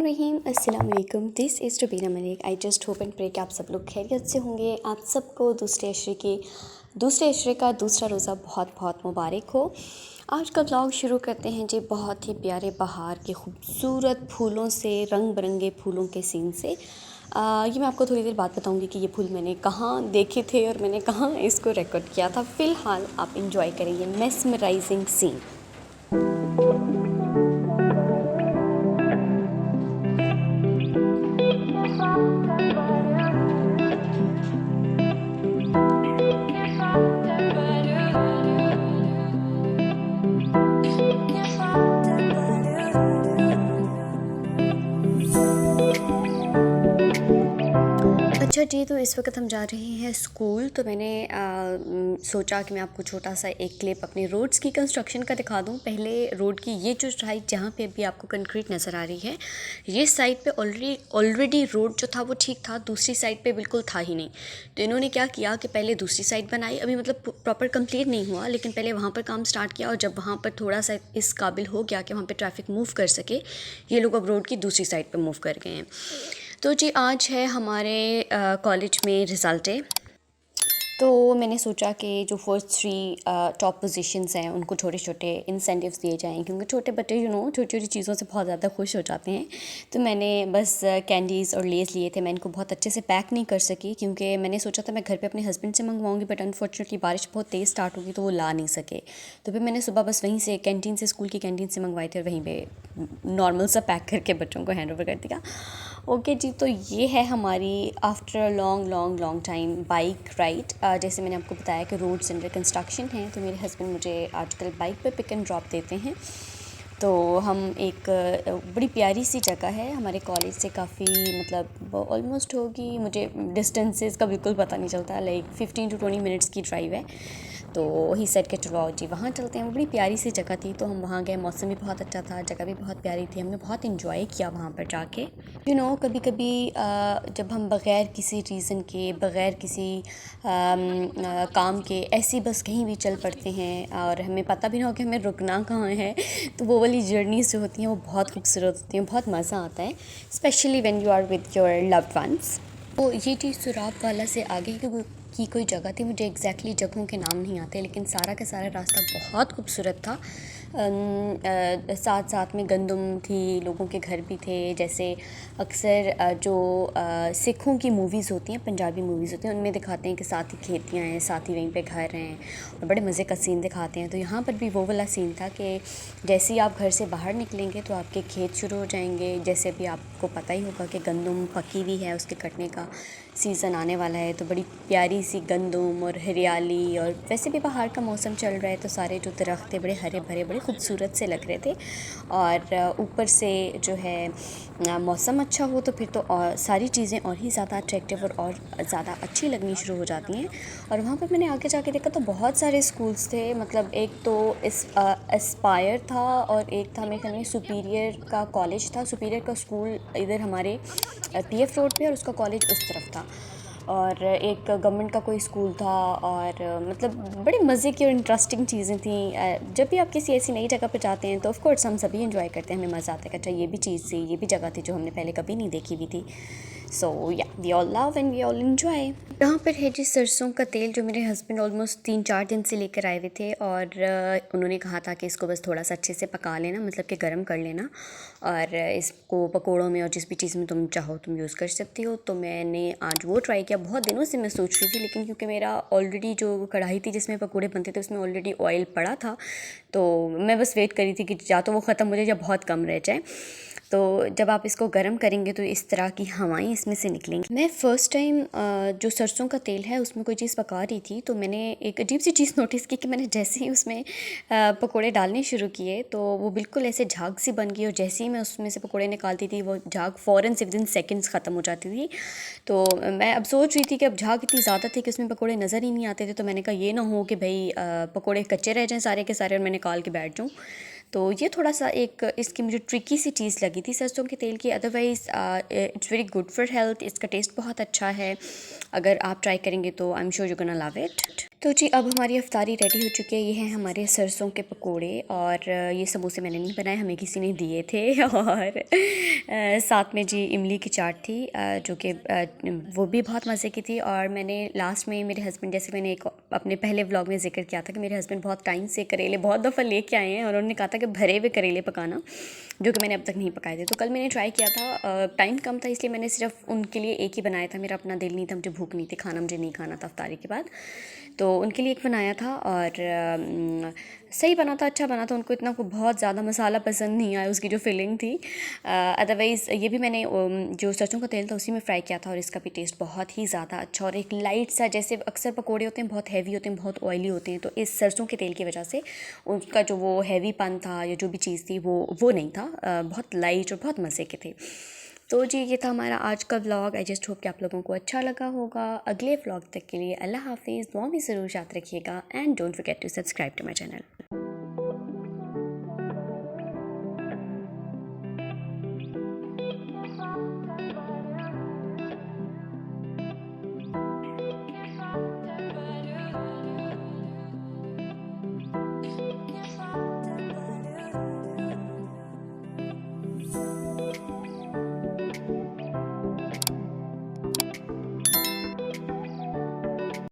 रहीम अस्सलाम वालेकुम। This is Rubina Malik. I just hope and pray कि आप सब लोग खैरियत से होंगे। आप सबको दूसरे अशरे का दूसरा रोज़ा बहुत बहुत मुबारक हो। आज का व्लॉग शुरू करते हैं जी बहुत ही प्यारे बहार के खूबसूरत फूलों से, रंग बिरंगे फूलों के सीन से। ये मैं आपको थोड़ी देर बाद बताऊंगी कि ये फूल मैंने कहाँ देखे थे और मैंने कहाँ इसको रिकॉर्ड किया था। फ़िलहाल आप इंजॉय करेंगे मेस्मराइजिंग सीन। अच्छा जी, तो इस वक्त हम जा रहे हैं स्कूल। तो मैंने सोचा कि मैं आपको छोटा सा एक क्लिप अपने रोड्स की कंस्ट्रक्शन का दिखा दूं। पहले रोड की ये जो साइड जहाँ पे अभी आपको कंक्रीट नज़र आ रही है, ये साइड पे ऑलरेडी रोड जो था वो ठीक था, दूसरी साइड पे बिल्कुल था ही नहीं। तो इन्होंने क्या किया कि पहले दूसरी साइड बनाई, अभी मतलब प्रॉपर कंप्लीट नहीं हुआ, लेकिन पहले वहाँ पर काम स्टार्ट किया। और जब वहाँ पर थोड़ा सा इस काबिल हो गया कि वहाँ पर ट्रैफिक मूव कर सके, ये लोग अब रोड की दूसरी साइड पर मूव कर गए हैं। तो जी आज है हमारे कॉलेज में रिज़ल्ट डे। तो मैंने सोचा कि जो फर्स्ट 3 टॉप पोजीशंस हैं उनको छोटे छोटे इंसेंटिव्स दिए जाएँ, क्योंकि छोटे बच्चे छोटी छोटी चीज़ों से बहुत ज़्यादा खुश हो जाते हैं। तो मैंने बस कैंडीज़ और लेस लिए थे। मैं इनको बहुत अच्छे से पैक नहीं कर सकी, क्योंकि मैंने सोचा था मैं घर पे अपने हस्बैंड से मंगवाऊंगी, बट अनफॉर्चुनेटली बारिश बहुत तेज़ स्टार्ट होगी तो वो ला नहीं सके। तो फिर मैंने सुबह बस वहीं से कैंटीन से, स्कूल की कैंटीन से मंगवाए थे और वहीं पर नॉर्मल सा पैक करके बच्चों को हैंड ओवर कर दिया। ओके जी, तो ये है हमारी after long time bike ride. जैसे मैंने आपको बताया कि रोड्स अंडर कंस्ट्रक्शन हैं, तो मेरे हस्बैंड मुझे आजकल बाइक पे पिक एंड ड्रॉप देते हैं। तो हम एक बड़ी प्यारी सी जगह है हमारे कॉलेज से, काफ़ी मतलब ऑलमोस्ट होगी, मुझे डिस्टेंसेस का बिल्कुल पता नहीं चलता, लाइक 15 to 20 मिनट्स की ड्राइव है। तो ही सेट के चलो जी वहाँ चलते हैं। वो बड़ी प्यारी सी जगह थी, तो हम वहाँ गए। मौसम भी बहुत अच्छा था, जगह भी बहुत प्यारी थी, हमने बहुत इन्जॉय किया वहाँ पर जाके। कभी कभी जब हम बग़ैर किसी रीज़न के, बग़ैर किसी काम के ऐसी बस कहीं भी चल पड़ते हैं और हमें पता भी ना हो कि हमें रुकना कहाँ है, तो वो वाली जर्नीज़ जो होती हैं वो बहुत खूबसूरत होती हैं, बहुत मज़ा आता है, especially when you are with your loved ones. तो ये चीज़ सुराब वाला से आगे की कोई जगह थी, मुझे एग्जैक्टली जगहों के नाम नहीं आते, लेकिन सारा का सारा रास्ता बहुत खूबसूरत था। साथ साथ में गंदम थी, लोगों के घर भी थे। जैसे अक्सर जो सिखों की मूवीज़ होती हैं, पंजाबी मूवीज़ होती हैं, उनमें दिखाते हैं कि साथ ही खेतियाँ हैं, साथ ही वहीं पे घर हैं और बड़े मज़े का सीन दिखाते हैं। तो यहाँ पर भी वो वाला सीन था कि जैसे ही आप घर से बाहर निकलेंगे तो आपके खेत शुरू हो जाएंगे। जैसे अभी आपको पता ही होगा कि गंदम पकी हुई है, उसके कटने का सीज़न आने वाला है, तो बड़ी प्यारी सी गंदम और हरियाली, और वैसे भी बाहर का मौसम चल रहा है तो सारे जो दरख्त थे बड़े हरे भरे, बड़े खूबसूरत से लग रहे थे। और ऊपर से जो है मौसम अच्छा हो तो फिर तो और सारी चीज़ें और ही ज़्यादा अट्रैक्टिव और ज़्यादा अच्छी लगनी शुरू हो जाती हैं। और वहाँ पर मैंने आगे जाके देखा तो बहुत सारे स्कूल्स थे, मतलब एक तो एस्पायर था और एक था मेरे ख्याल में सुपीरियर का कॉलेज था। सुपीरियर का स्कूल इधर हमारे PF रोड पे और उसका कॉलेज उस तरफ था, और एक गवर्नमेंट का कोई स्कूल था। और मतलब बड़े मज़े की और इंटरेस्टिंग चीज़ें थी। जब भी आप किसी ऐसी नई जगह पर जाते हैं तो ऑफ़ कोर्स हम सभी एंजॉय करते हैं, हमें मज़ा आता है कि अच्छा ये भी चीज़ थी, ये भी जगह थी जो हमने पहले कभी नहीं देखी हुई थी। So yeah we all love and we all enjoy. यहाँ पर है जी सरसों का तेल, जो मेरे हस्बैंड ऑलमोस्ट 3-4 दिन से लेकर आए हुए थे, और उन्होंने कहा था कि इसको बस थोड़ा सा अच्छे से पका लेना, मतलब कि गर्म कर लेना, और इसको पकोड़ों में और जिस भी चीज़ में तुम चाहो तुम यूज़ कर सकती हो। तो मैंने आज वो ट्राई किया। बहुत दिनों से मैं सोच रही थी, लेकिन क्योंकि मेरा ऑलरेडी जो कढ़ाई थी जिसमें पकोड़े बनते थे उसमें ऑलरेडी ऑयल पड़ा था, तो मैं बस वेट करी थी कि या तो वो ख़त्म हो जाए या बहुत कम रह जाए। तो जब आप इसको गर्म करेंगे तो इस तरह की हवाएं इसमें से निकलेंगी। मैं फ़र्स्ट टाइम जो सरसों का तेल है उसमें कोई चीज़ पका रही थी, तो मैंने एक अजीब सी चीज़ नोटिस की कि मैंने जैसे ही उसमें पकोड़े डालने शुरू किए तो वो बिल्कुल ऐसे झाग सी बन गई, और जैसे ही मैं उसमें से पकोड़े निकालती थी वो झाग फ़ौरन से विदिन सेकंड्स ख़त्म हो जाती थी। तो मैं अब सोच रही थी कि अब झाग इतनी ज़्यादा थी कि उसमें पकोड़े नज़र ही नहीं आते थे। तो मैंने कहा ये ना हो कि भाई पकोड़े कच्चे रह जाएँ सारे के सारे और मैं निकाल के बैठ जाऊँ। तो ये थोड़ा सा एक इसकी मुझे ट्रिकी सी चीज़ लगी थी सरसों के तेल की। Otherwise it's very good for health, इसका टेस्ट बहुत अच्छा है। अगर आप ट्राई करेंगे तो I am sure you gonna love it. तो जी अब हमारी अफ्तारी रेडी हो चुकी है। ये हैं हमारे सरसों के पकोड़े और ये समोसे मैंने नहीं बनाए, हमें किसी ने दिए थे। और साथ में जी इमली की चाट थी, जो कि वो भी बहुत मज़े की थी। और मैंने लास्ट में मेरे हस्बैंड, जैसे मैंने एक अपने पहले व्लॉग में ज़िक्र किया था कि मेरे हस्बैंड बहुत टाइम से करेले बहुत दफ़ा लेके आए हैं और उन्होंने कहा था कि भरे हुए करेले पकाना, जो कि मैंने अब तक नहीं पकाए थे। तो कल मैंने ट्राई किया था, टाइम कम था इसलिए मैंने सिर्फ उनके लिए एक ही बनाया था। मेरा अपना दिल नहीं था, मुझे भूख नहीं थी, खाना मुझे नहीं खाना था अफ्तारी के बाद, तो उनके लिए एक बनाया था। और सही बना था, अच्छा बना था। उनको इतना को बहुत ज़्यादा मसाला पसंद नहीं आया, उसकी जो फिलिंग थी। अदरवाइज़ ये भी मैंने जो सरसों का तेल था उसी में फ्राई किया था और इसका भी टेस्ट बहुत ही ज़्यादा अच्छा और एक लाइट सा, जैसे अक्सर पकोड़े होते हैं बहुत हैवी होते हैं, बहुत ऑयली होते हैं, तो इस सरसों के तेल की वजह से उसका जो वो हैवीपन था या जो भी चीज़ थी वो नहीं था, बहुत लाइट और बहुत मज़े के थे। तो जी ये था हमारा आज का व्लॉग। आई जस्ट होप कि आप लोगों को अच्छा लगा होगा। अगले व्लॉग तक के लिए अल्लाह हाफिज़, दुआ में ज़रूर याद रखिएगा and don't forget to subscribe to my channel.